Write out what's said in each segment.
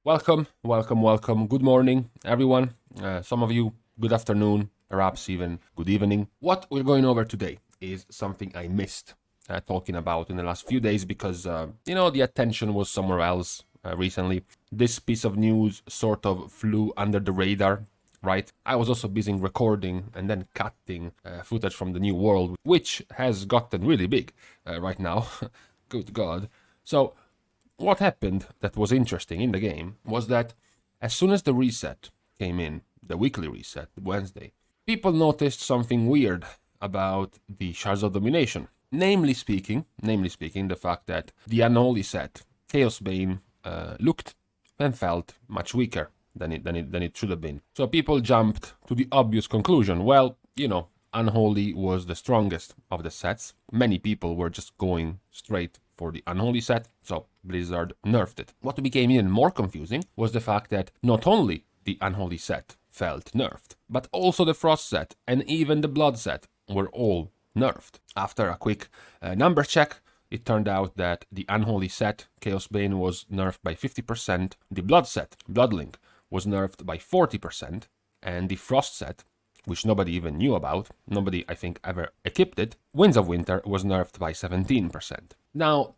Welcome, welcome, welcome. Good morning, everyone. Some of you, good afternoon, perhaps even good evening. What we're going over today is something I missed talking about in the last few days because, the attention was somewhere else recently. This piece of news sort of flew under the radar, right? I was also busy recording and then cutting footage from the new world, which has gotten really big right now. Good God. So, what happened that was interesting in the game was that as soon as the reset came in, the weekly reset, Wednesday, people noticed something weird about the Shards of Domination. Namely speaking, the fact that the Unholy set, Chaos Bane, looked and felt much weaker than it should have been. So people jumped to the obvious conclusion. Well, Unholy was the strongest of the sets. Many people were just going straight for the Unholy set, so Blizzard nerfed it. What became even more confusing was the fact that not only the Unholy set felt nerfed, but also the Frost set and even the Blood set were all nerfed. After a quick number check, it turned out that the Unholy set, Chaos Bane, was nerfed by 50%, the Blood set, Bloodlink, was nerfed by 40%, and the Frost set, which nobody even knew about, nobody I think ever equipped it, Winds of Winter was nerfed by 17%. Now,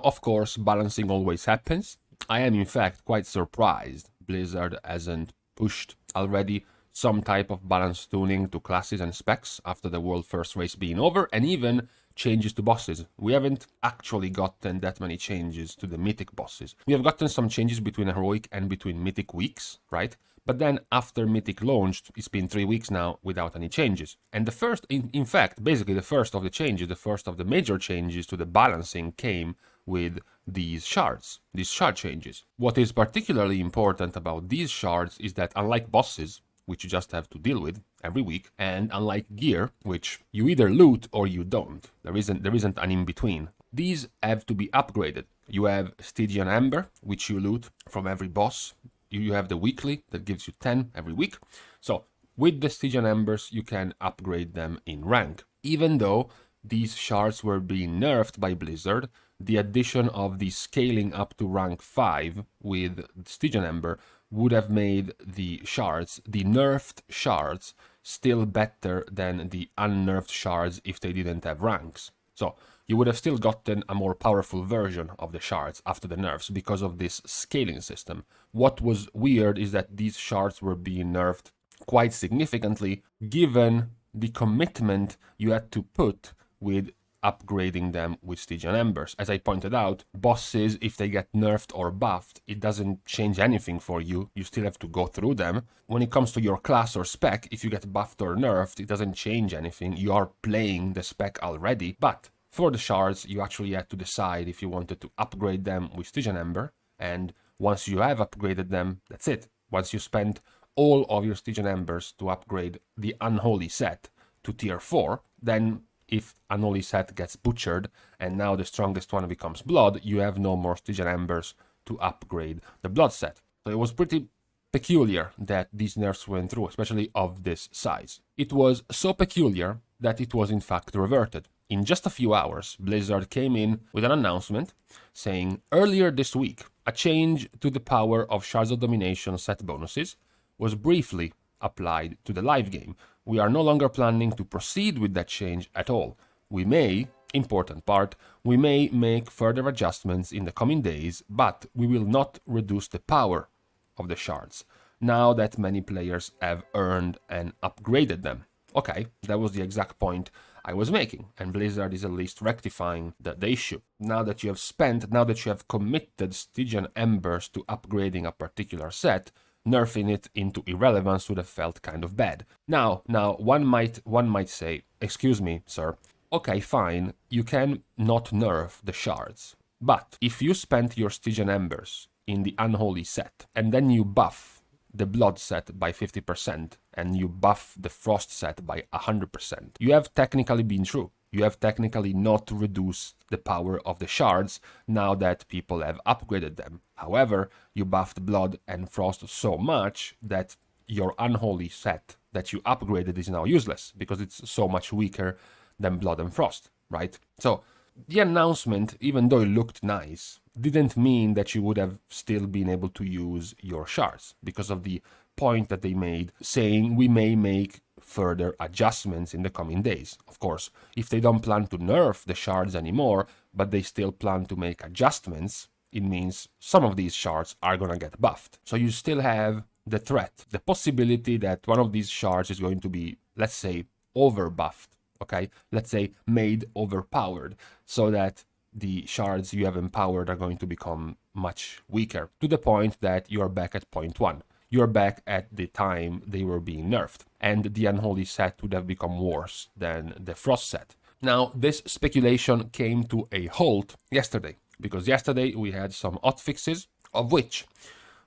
of course, balancing always happens. I am in fact quite surprised Blizzard hasn't pushed already some type of balance tuning to classes and specs after the world first race being over, and even changes to bosses. We haven't actually gotten that many changes to the mythic bosses. We have gotten some changes between heroic and between mythic weeks, right? But then after Mythic launched, it's been 3 weeks now without any changes. And the first, in fact, basically the first of the changes, the first of the major changes to the balancing came with these shards, these shard changes. What is particularly important about these shards is that unlike bosses, which you just have to deal with every week, and unlike gear, which you either loot or you don't, there isn't an in-between, these have to be upgraded. You have Stygian Ember, which you loot from every boss. You have the weekly that gives you 10 every week. So with the Sygian Embers, you can upgrade them in rank. Even though these shards were being nerfed by Blizzard, the addition of the scaling up to rank 5 with Stygian Ember would have made the shards, the nerfed shards, still better than the unnerfed shards if they didn't have ranks. So you would have still gotten a more powerful version of the shards after the nerfs because of this scaling system. What was weird is that these shards were being nerfed quite significantly given the commitment you had to put with upgrading them with Stygian Embers. As I pointed out, bosses, if they get nerfed or buffed, it doesn't change anything for you. You still have to go through them. When it comes to your class or spec, if you get buffed or nerfed, it doesn't change anything. You are playing the spec already. But for the shards, you actually had to decide if you wanted to upgrade them with Stygian Ember. And once you have upgraded them, that's it. Once you spent all of your Stygian Embers to upgrade the Unholy set to tier 4, then if Unholy set gets butchered and now the strongest one becomes Blood, you have no more Stygian Embers to upgrade the Blood set. So it was pretty peculiar that these nerfs went through, especially of this size. It was so peculiar that it was in fact reverted. In just a few hours, Blizzard came in with an announcement saying earlier this week, a change to the power of Shards of Domination set bonuses was briefly applied to the live game. We are no longer planning to proceed with that change at all. We may, important part, we may make further adjustments in the coming days, but we will not reduce the power of the shards, now that many players have earned and upgraded them. Okay, that was the exact point I was making, and Blizzard is at least rectifying the issue. Now that you have committed Stygian Embers to upgrading a particular set, nerfing it into irrelevance would have felt kind of bad. Now, one might say, excuse me, sir, okay, fine, you can not nerf the shards, but if you spent your Stygian Embers in the Unholy set, and then you buff the Blood set by 50%, and you buff the Frost set by 100%, you have technically been true. You have technically not reduced the power of the shards now that people have upgraded them. However, you buffed Blood and Frost so much that your Unholy set that you upgraded is now useless because it's so much weaker than Blood and Frost, right? So the announcement, even though it looked nice, didn't mean that you would have still been able to use your shards, because of the point that they made, saying we may make further adjustments in the coming days. Of course, if they don't plan to nerf the shards anymore, but they still plan to make adjustments, it means some of these shards are gonna get buffed. So you still have the threat, the possibility that one of these shards is going to be, let's say, over buffed, okay? Let's say made overpowered, so that the shards you have empowered are going to become much weaker, to the point that you are back at point 1. You're back at the time they were being nerfed, and the Unholy set would have become worse than the Frost set. Now, this speculation came to a halt yesterday, because yesterday we had some hotfixes, of which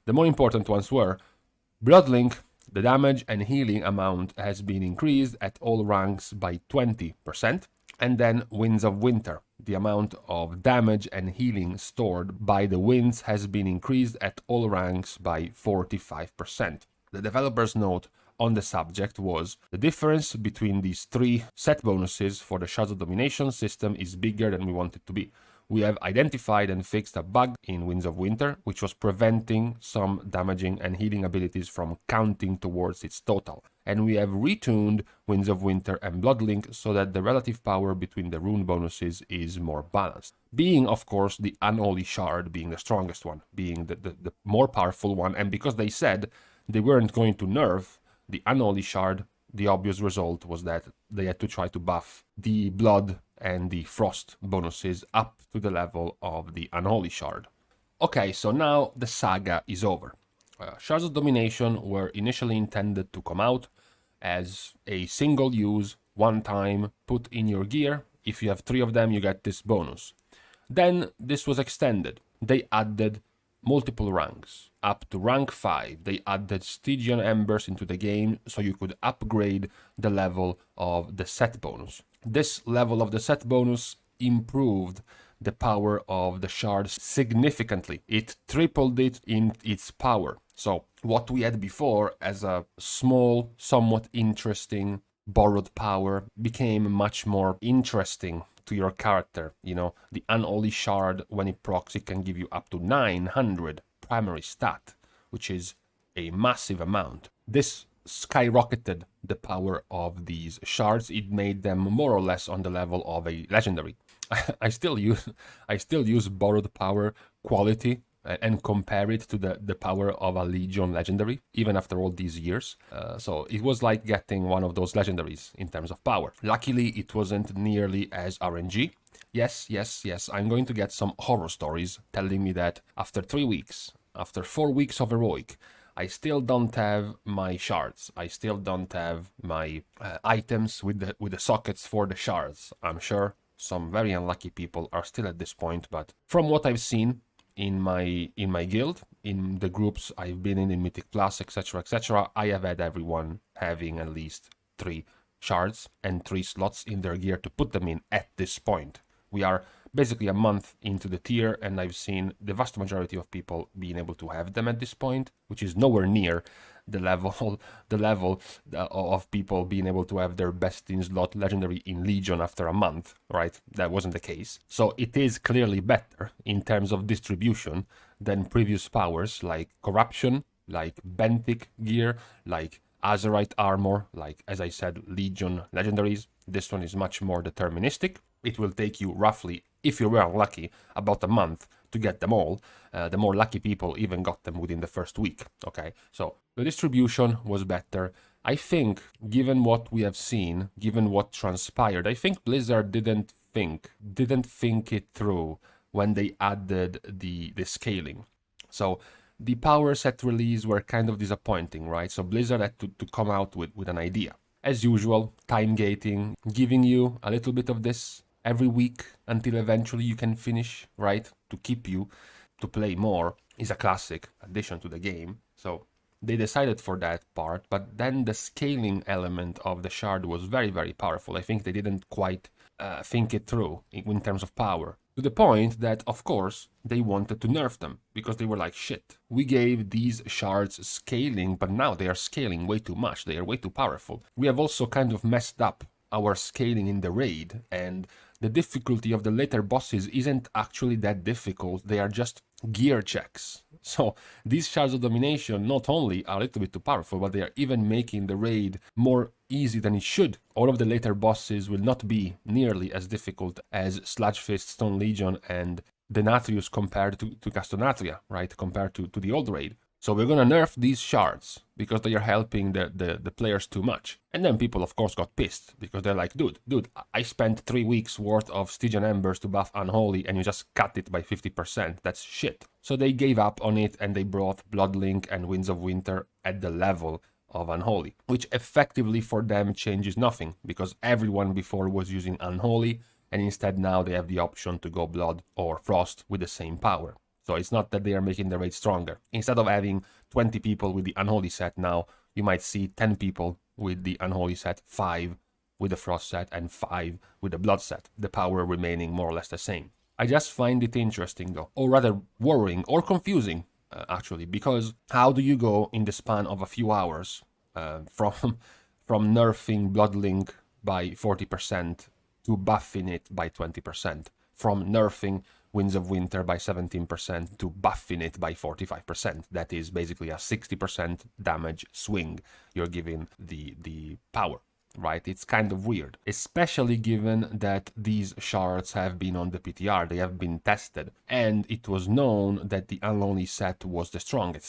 the more important ones were Bloodlink. The damage and healing amount has been increased at all ranks by 20%, and then Winds of Winter. The amount of damage and healing stored by the winds has been increased at all ranks by 45%. The developer's note on the subject was, the difference between these 3 set bonuses for the Shards of Domination system is bigger than we want it to be. We have identified and fixed a bug in Winds of Winter, which was preventing some damaging and healing abilities from counting towards its total. And we have retuned Winds of Winter and Bloodlink so that the relative power between the rune bonuses is more balanced. Being, of course, the Unholy Shard being the strongest one, being the more powerful one, and because they said they weren't going to nerf the Unholy Shard, the obvious result was that they had to try to buff the Blood and the Frost bonuses up to the level of the Unholy Shard. Okay, so now the saga is over. Shards of Domination were initially intended to come out as a single use, one time, put in your gear. If you have 3 of them, you get this bonus. Then this was extended. They added multiple ranks. Up to rank 5, they added Sygian Embers into the game so you could upgrade the level of the set bonus. This level of the set bonus improved the power of the shards significantly. It tripled it in its power. So what we had before as a small, somewhat interesting borrowed power became much more interesting to your character. You know, the Unholy Shard, when it procs, it can give you up to 900 primary stat, which is a massive amount. This skyrocketed the power of these shards. It made them more or less on the level of a legendary. I still use borrowed power quality and compare it to the power of a Legion legendary, even after all these years. So it was like getting one of those legendaries in terms of power. Luckily, it wasn't nearly as RNG. Yes, I'm going to get some horror stories telling me that after 3 weeks, after 4 weeks of heroic, I still don't have my shards. I still don't have my items with the sockets for the shards. I'm sure some very unlucky people are still at this point, but from what I've seen in my guild, in the groups I've been in Mythic Plus, etc., I have had everyone having at least 3 shards and 3 slots in their gear to put them in at this point. We are basically a month into the tier, and I've seen the vast majority of people being able to have them at this point, which is nowhere near the level of people being able to have their best in slot legendary in Legion after a month, right? That wasn't the case. So it is clearly better in terms of distribution than previous powers like Corruption, like Benthic gear, like Azerite armor, like, as I said, Legion legendaries. This one is much more deterministic. It will take you roughly, if you were unlucky, about a month to get them all. The more lucky people even got them within the first week, okay? So the distribution was better. I think, given what we have seen, given what transpired, I think Blizzard didn't think it through when they added the scaling. So the power set release were kind of disappointing, right? So Blizzard had to come out with an idea. As usual, time gating, giving you a little bit of this every week until eventually you can finish, right? To keep you to play more is a classic addition to the game. So they decided for that part, but then the scaling element of the shard was very, very powerful. I think they didn't quite think it through in terms of power. To the point that, of course, they wanted to nerf them, because they were like, shit, we gave these shards scaling, but now they are scaling way too much, they are way too powerful. We have also kind of messed up our scaling in the raid, and the difficulty of the later bosses isn't actually that difficult, they are just gear checks. So these Shards of Domination not only are a little bit too powerful, but they are even making the raid more easy than it should. All of the later bosses will not be nearly as difficult as Sludgefist, Stone Legion, and Denatrius compared to Castonatria, right? Compared to the old raid. So we're gonna nerf these shards because they are helping the players too much. And then people of course got pissed because they're like, dude, I spent 3 weeks worth of Stygian Embers to buff Unholy and you just cut it by 50%. That's shit. So they gave up on it and they brought Bloodlink and Winds of Winter at the level of Unholy, which effectively for them changes nothing because everyone before was using Unholy and instead now they have the option to go Blood or Frost with the same power. So it's not that they are making the raid stronger. Instead of having 20 people with the Unholy set now, you might see 10 people with the Unholy set, 5 with the Frost set, and 5 with the Blood set, the power remaining more or less the same. I just find it interesting though, or rather worrying or confusing actually, because how do you go in the span of a few hours from nerfing Bloodlink by 40% to buffing it by 20%, from nerfing Winds of Winter by 17% to buffing it by 45%. That is basically a 60% damage swing you're giving the power, right? It's kind of weird, especially given that these shards have been on the PTR, they have been tested, and it was known that the Unholy set was the strongest.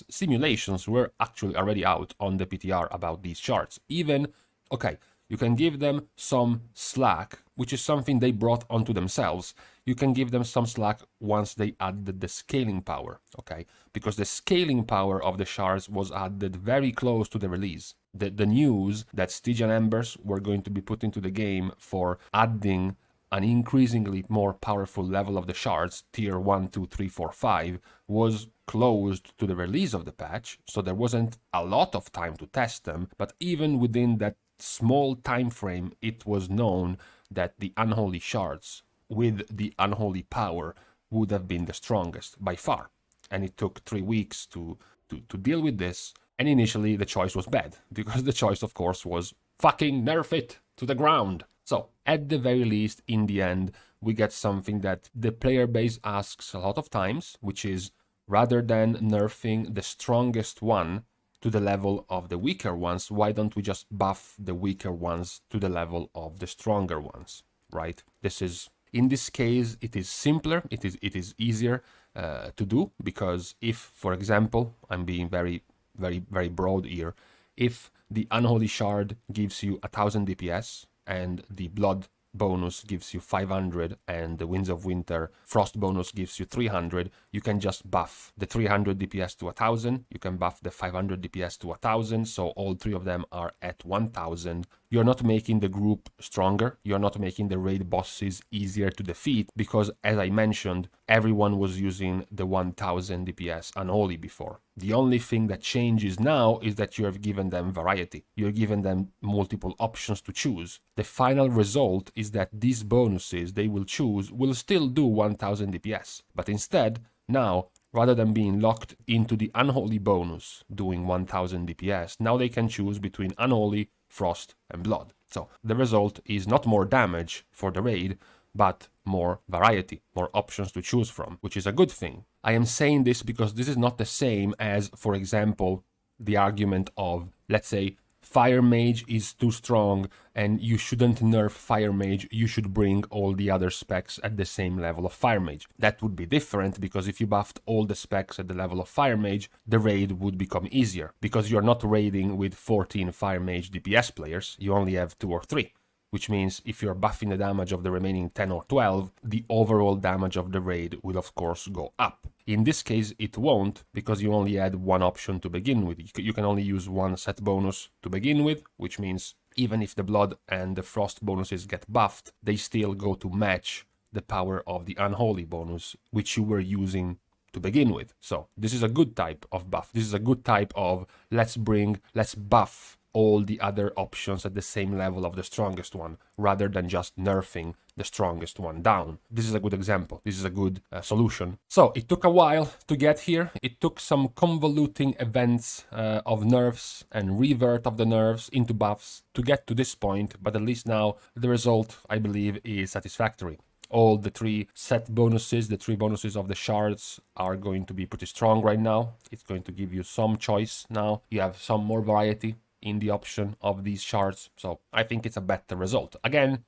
Simulations were actually already out on the PTR about these shards. Even, okay, you can give them some slack, which is something they brought onto themselves. You can give them some slack once they added the scaling power, okay? Because the scaling power of the shards was added very close to the release. The news that Stygian Embers were going to be put into the game for adding an increasingly more powerful level of the shards, tier 1, 2, 3, 4, 5, was closed to the release of the patch, so there wasn't a lot of time to test them, but even within that small time frame, it was known that the Unholy Shards with the Unholy power would have been the strongest by far. And it took 3 weeks to deal with this. And initially the choice was bad, because the choice of course was fucking nerf it to the ground. So at the very least, in the end, we get something that the player base asks a lot of times, which is rather than nerfing the strongest one to the level of the weaker ones, why don't we just buff the weaker ones to the level of the stronger ones, right? This is, in this case, it is simpler, it is easier to do, because if, for example, I'm being very broad here, if the Unholy Shard gives you 1000 DPS and the Blood bonus gives you 500 and the Winds of Winter Frost bonus gives you 300, you can just buff the 300 DPS to 1000, you can buff the 500 DPS to 1000, so all three of them are at 1000. You're not making the group stronger, you're not making the raid bosses easier to defeat, because as I mentioned, everyone was using the 1000 DPS Unholy before. The only thing that changes now is that you have given them variety. You're giving them multiple options to choose. The final result is that these bonuses they will choose will still do 1000 DPS, but instead, now, rather than being locked into the Unholy bonus doing 1000 DPS, now they can choose between Unholy, Frost, and Blood. So the result is not more damage for the raid, but more variety, more options to choose from, which is a good thing. I am saying this because this is not the same as, for example, the argument of, let's say, Fire Mage is too strong and you shouldn't nerf Fire Mage, you should bring all the other specs at the same level of Fire Mage. That would be different, because if you buffed all the specs at the level of Fire Mage, the raid would become easier, because you're not raiding with 14 Fire Mage DPS players, you only have 2 or 3. Which means if you're buffing the damage of the remaining 10 or 12, the overall damage of the raid will of course go up. In this case it won't, because you only had one option to begin with. You can only use one set bonus to begin with, which means even if the Blood and the Frost bonuses get buffed, they still go to match the power of the Unholy bonus, which you were using to begin with. So this is a good type of buff. This is a good type of let's buff all the other options at the same level of the strongest one, rather than just nerfing the strongest one down. This is a good example. This is a good solution. So it took a while to get here. It took some convoluting events of nerfs and revert of the nerfs into buffs to get to this point, but at least now the result, I believe, is satisfactory. All the 3 set bonuses, the 3 bonuses of the shards are going to be pretty strong right now. It's going to give you some choice now. You have some more variety in the option of these shards. So I think it's a better result. Again,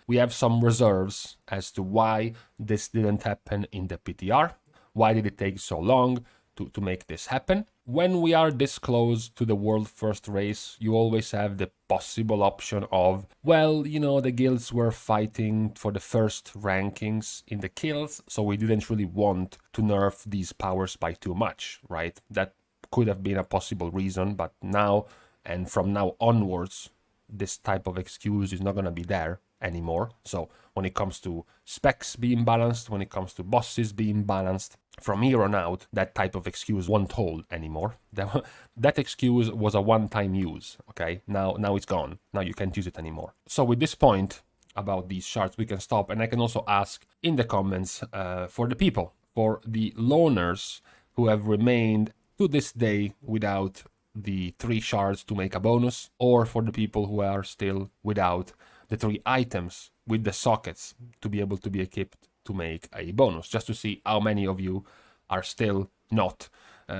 we have some reserves as to why this didn't happen in the PTR. Why did it take so long to make this happen? When we are this close to the world first race, you always have the possible option of, well, you know, the guilds were fighting for the first rankings in the kills, so we didn't really want to nerf these powers by too much, right? That could have been a possible reason, but now and from now onwards, this type of excuse is not going to be there anymore. So when it comes to specs being balanced, when it comes to bosses being balanced, from here on out, that type of excuse won't hold anymore. That excuse was a one-time use, okay? Now it's gone. Now you can't use it anymore. So with this point about these shards, we can stop. And I can also ask in the comments for the people, for the loners who have remained to this day without the 3 shards to make a bonus, or for the people who are still without the 3 items with the sockets to be able to be equipped to make a bonus, just to see how many of you are still not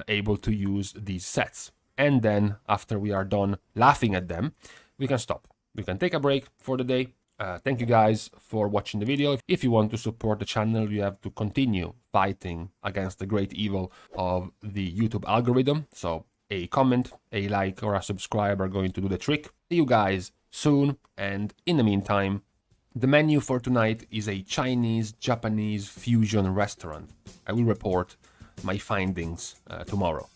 able to use these sets. And then after we are done laughing at them, we can stop. We can take a break for the day. Thank you guys for watching the video. If you want to support the channel, you have to continue fighting against the great evil of the YouTube algorithm. So a comment, a like, or a subscribe are going to do the trick. See you guys soon, and in the meantime, the menu for tonight is a Chinese-Japanese fusion restaurant. I will report my findings tomorrow.